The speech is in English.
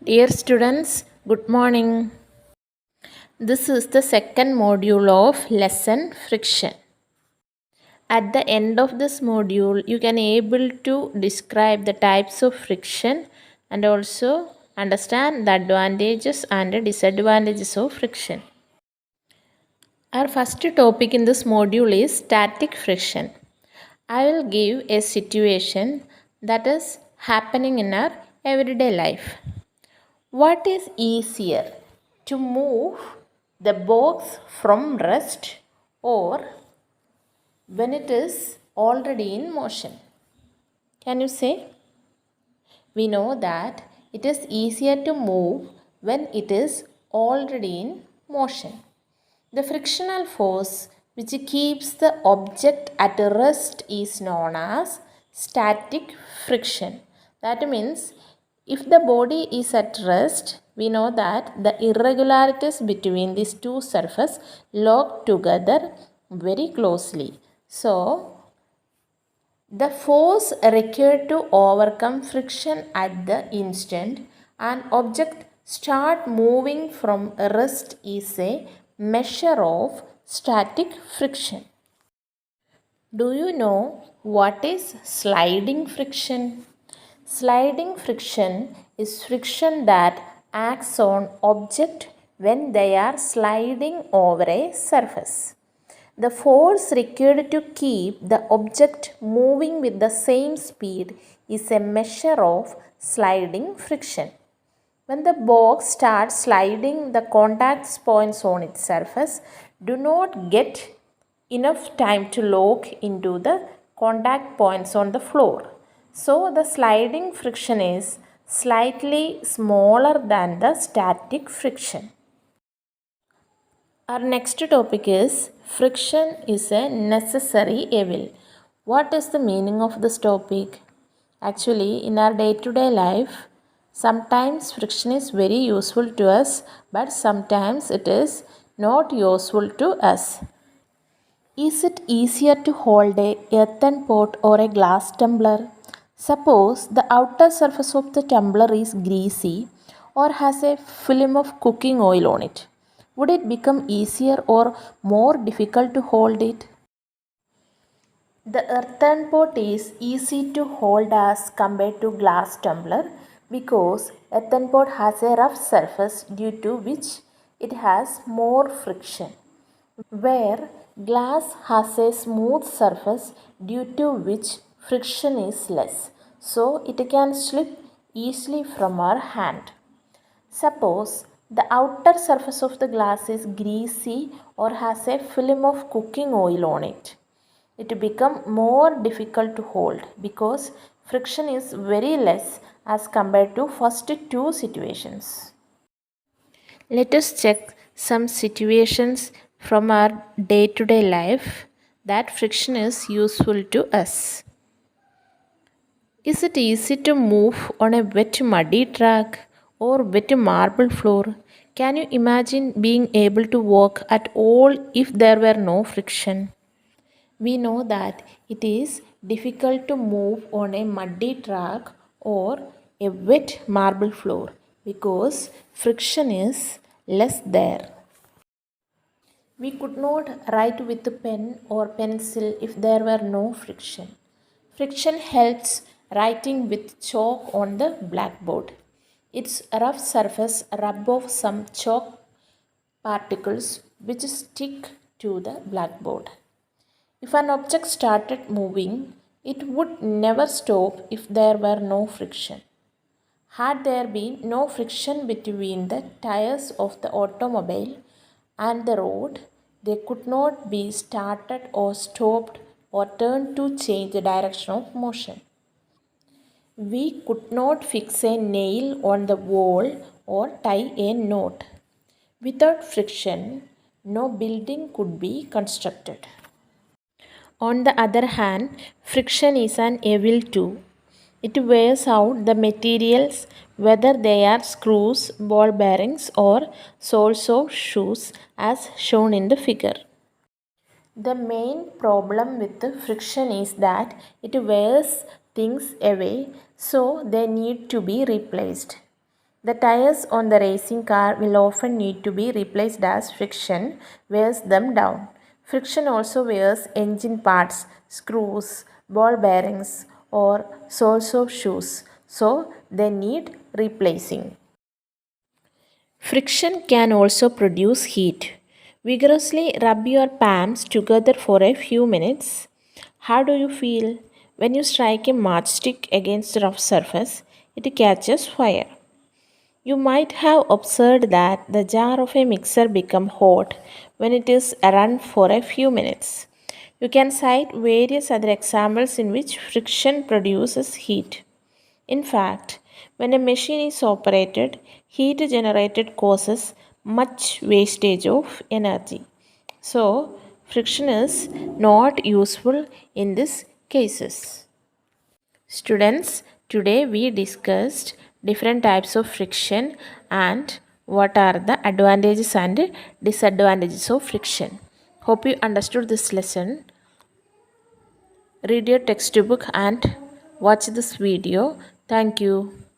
Dear students, good morning. This is the second module of lesson friction. At the end of this module, you can able to describe the types of friction and also understand the advantages and the disadvantages of friction. Our first topic in this module is static friction. I will give a situation that is happening in our everyday life. What is easier, to move the box from rest or when it is already in motion? Can you say? We know that it is easier to move when it is already in motion. The frictional force which keeps the object at rest is known as static friction. That means if the body is at rest, we know that the irregularities between these two surfaces lock together very closely. So, the force required to overcome friction at the instant an object start moving from rest is a measure of static friction. Do you know what is sliding friction? Sliding friction is friction that acts on object when they are sliding over a surface. The force required to keep the object moving with the same speed is a measure of sliding friction. When the box starts sliding, the contact points on its surface do not get enough time to lock into the contact points on the floor. So the sliding friction is slightly smaller than the static friction. Our next topic is friction is a necessary evil. What is the meaning of this topic? Actually, in our day to day life, sometimes friction is very useful to us, but sometimes it is not useful to us. Is it easier to hold a earthen pot or a glass tumbler? Suppose the outer surface of the tumbler is greasy or has a film of cooking oil on it. Would it become easier or more difficult to hold it? The earthen pot is easy to hold as compared to glass tumbler because earthen pot has a rough surface due to which it has more friction, where glass has a smooth surface due to which friction is less, so it can slip easily from our hand. Suppose the outer surface of the glass is greasy or has a film of cooking oil on it. It becomes more difficult to hold because friction is very less as compared to first two situations. Let us check some situations from our day to day life that friction is useful to us. Is it easy to move on a wet muddy track or wet marble floor? Can you imagine being able to walk at all if there were no friction? We know that it is difficult to move on a muddy track or a wet marble floor because friction is less there. We could not write with a pen or pencil if there were no friction. Friction helps writing with chalk on the blackboard. Its rough surface rub off some chalk particles which stick to the blackboard. If an object started moving, it would never stop if there were no friction. Had there been no friction between the tires of the automobile and the road, they could not be started or stopped or turned to change the direction of motion. We could not fix a nail on the wall or tie a knot. Without friction, no building could be constructed. On the other hand, friction is an evil too. It wears out the materials, whether they are screws, ball bearings, or soles of shoes, as shown in the figure. The main problem with the friction is that it wears things away, so they need to be replaced. The tires on the racing car will often need to be replaced as friction wears them down. Friction also wears engine parts, screws, ball bearings, or soles of shoes, so they need replacing. Friction can also produce heat. Vigorously rub your palms together for a few minutes. How do you feel? When you strike a matchstick against a rough surface, it catches fire. You might have observed that the jar of a mixer becomes hot when it is run for a few minutes. You can cite various other examples in which friction produces heat. In fact, when a machine is operated, heat generated causes much wastage of energy. So, friction is not useful in these cases. Students, today we discussed different types of friction and what are the advantages and disadvantages of friction. Hope you understood this lesson. Read your textbook and watch this video. Thank you.